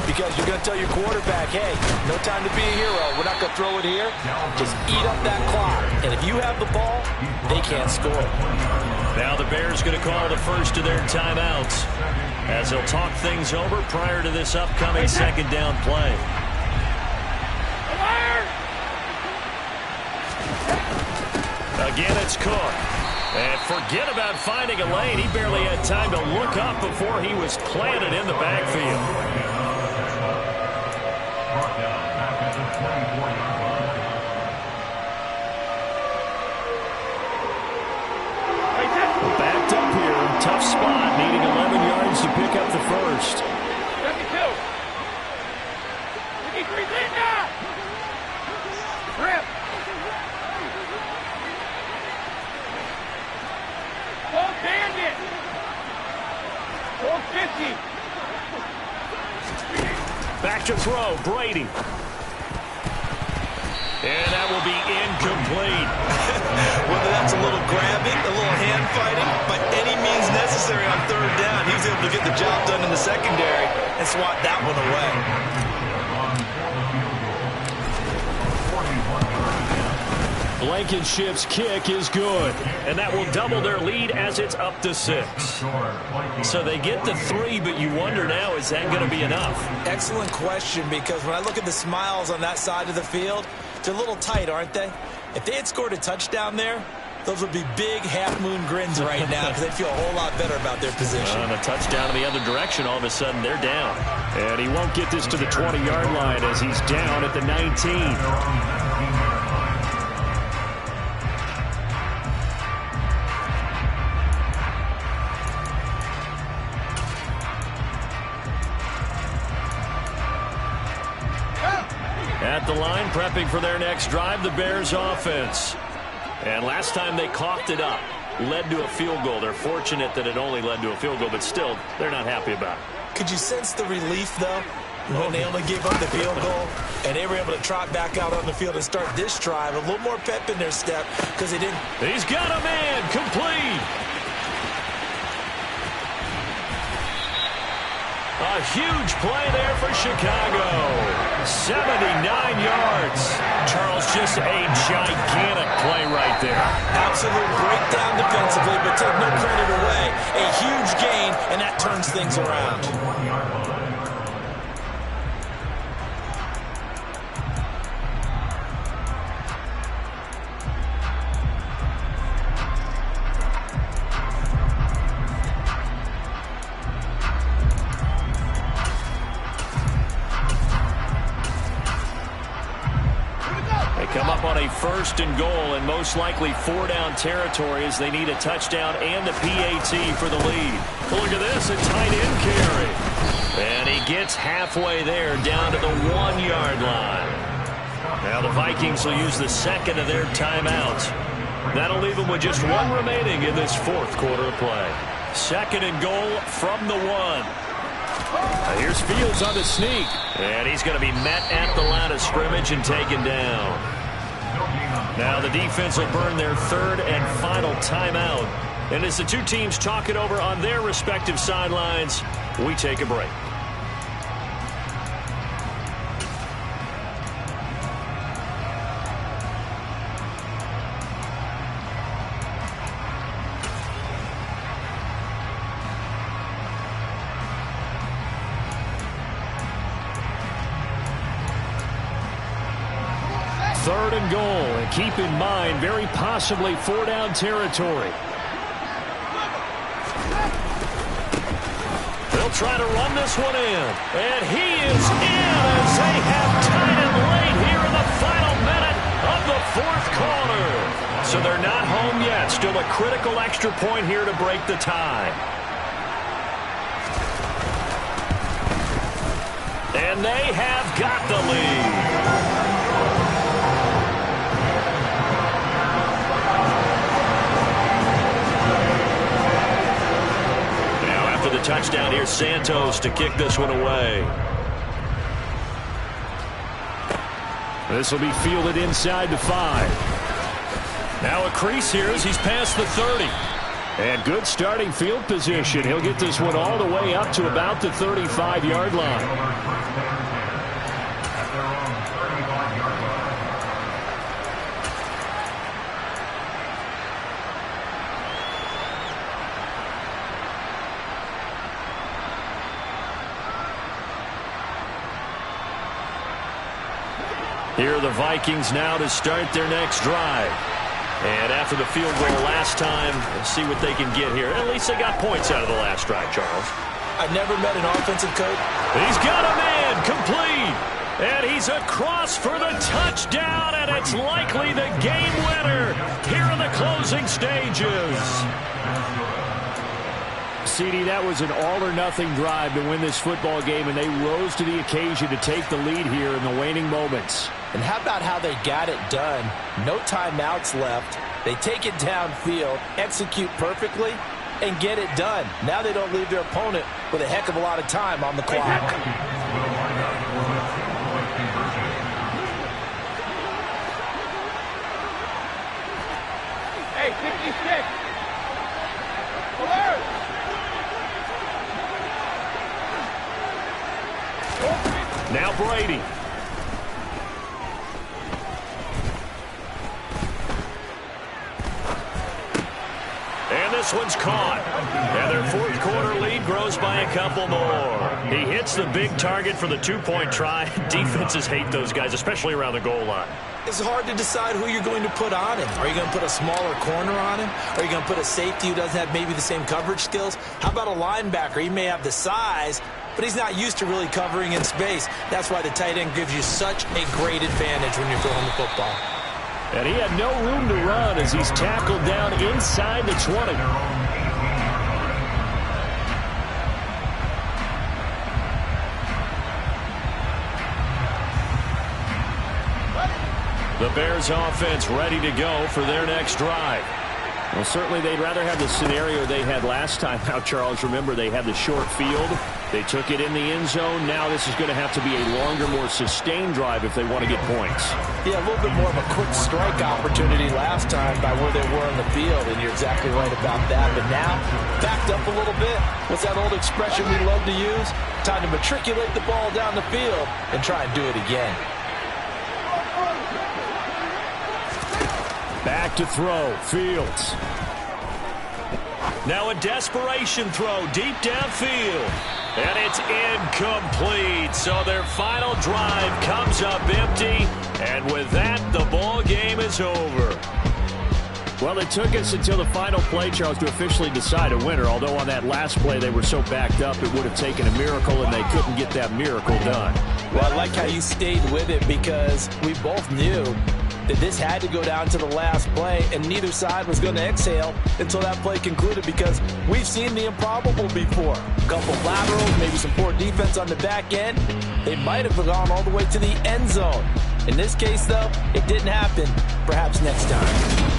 Because you're going to tell your quarterback, hey, no time to be a hero. We're not going to throw it here. Just eat up that clock. And if you have the ball, they can't score. Now the Bears going to call the first of their timeouts as they'll talk things over prior to this upcoming 2nd down play. Again, it's Cook. And forget about finding a lane. He barely had time to look up before he was planted in the backfield. Backed up here. Tough spot. Needing 11 yards to pick up the first. 72. 53 now. Rip. Don't bandit. 450. Back to throw. Brady. And that will be incomplete. Whether that's a little grabbing, a little hand fighting, by any means necessary on 3rd down, he was able to get the job done in the secondary and swat that one away. Blankenship's kick is good, and that will double their lead as it's up to 6. So they get the 3, but you wonder now, is that going to be enough? Excellent question, because when I look at the smiles on that side of the field, they're a little tight, aren't they? If they had scored a touchdown there, those would be big half-moon grins right now because they'd feel a whole lot better about their position. And a touchdown in the other direction, all of a sudden they're down. And he won't get this to the 20-yard line as he's down at the 19. At the line, prepping for their next drive, the Bears offense. And last time they coughed it up, led to a field goal. They're fortunate that it only led to a field goal, but still, they're not happy about it. Could you sense the relief, though, when they only gave up the field goal and they were able to trot back out on the field and start this drive? A little more pep in their step because they didn't. He's got a man, complete. A huge play there for Chicago. 79 yards. Charles, just a gigantic play right there. Absolute breakdown defensively, but take no credit away. A huge gain, and that turns things around. up on a 1st and goal, and most likely 4-down territory as they need a touchdown and the PAT for the lead. Look at this, a tight end carry. And he gets halfway there, down to the 1-yard line. Now the Vikings will use the second of their timeouts. That'll leave them with just 1 remaining in this 4th quarter of play. 2nd and goal from the 1. Here's Fields on the sneak. And he's going to be met at the line of scrimmage and taken down. Now the defense will burn their 3rd and final timeout. And as the two teams talk it over on their respective sidelines, we take a break. Third and goal, and keep in mind, very possibly 4-down territory. They'll try to run this one in, and he is in as they have tied it late here in the final minute of the 4th quarter. So they're not home yet. Still a critical extra point here to break the tie. And they have got the lead. The touchdown here, Santos to kick this one away. This will be fielded inside the 5. Now a crease here as he's past the 30. And good starting field position. He'll get this one all the way up to about the 35-yard line. Here are the Vikings now to start their next drive. And after the field goal last time, let's see what they can get here. At least they got points out of the last drive, Charles. I've never met an offensive coach. He's got a man complete. And he's across for the touchdown, and it's likely the game winner here in the closing stages. CD, that was an all-or-nothing drive to win this football game, and they rose to the occasion to take the lead here in the waning moments. And how about how they got it done? No timeouts left. They take it downfield, execute perfectly, and get it done. Now they don't leave their opponent with a heck of a lot of time on the clock. Hey, 56. Alert. Now Brady. And this one's caught. And their 4th quarter lead grows by a couple more. He hits the big target for the 2-point try. Defenses hate those guys, especially around the goal line. It's hard to decide who you're going to put on him. Are you going to put a smaller corner on him? Are you going to put a safety who doesn't have maybe the same coverage skills? How about a linebacker? He may have the size, but he's not used to really covering in space. That's why the tight end gives you such a great advantage when you're throwing the football. And he had no room to run as he's tackled down inside the 20. The Bears offense ready to go for their next drive. Well, certainly they'd rather have the scenario they had last time out, Charles. Remember, they had the short field. They took it in the end zone. Now this is going to have to be a longer, more sustained drive if they want to get points. Yeah, a little bit more of a quick strike opportunity last time by where they were on the field, and you're exactly right about that. But now, backed up a little bit. What's that old expression we love to use? Time to matriculate the ball down the field and try and do it again. Back to throw, Fields. Now a desperation throw deep downfield. And it's incomplete. So their final drive comes up empty. And with that, the ball game is over. Well, it took us until the final play, Charles, to officially decide a winner. Although on that last play they were so backed up, it would have taken a miracle, and they couldn't get that miracle done. Well, I like how you stayed with it because we both knew that this had to go down to the last play, and neither side was going to exhale until that play concluded, because we've seen the improbable before. A couple laterals, maybe some poor defense on the back end. They might have gone all the way to the end zone. In this case, though, it didn't happen. Perhaps next time.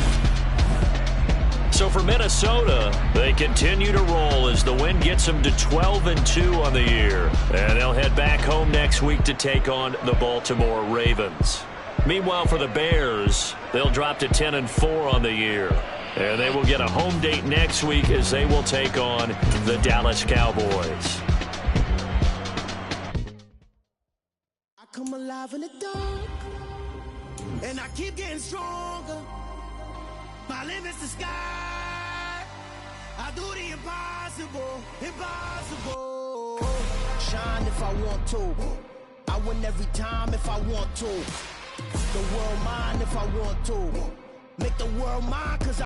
So for Minnesota, they continue to roll as the win gets them to 12-2 on the year. And they'll head back home next week to take on the Baltimore Ravens. Meanwhile, for the Bears, they'll drop to 10-4 on the year. And they will get a home date next week as they will take on the Dallas Cowboys. I come alive in the dark, and I keep getting stronger. My limit's the sky. I do the impossible, impossible. Shine if I want to. I win every time if I want to. The world mine if I want to. Make the world mine 'cause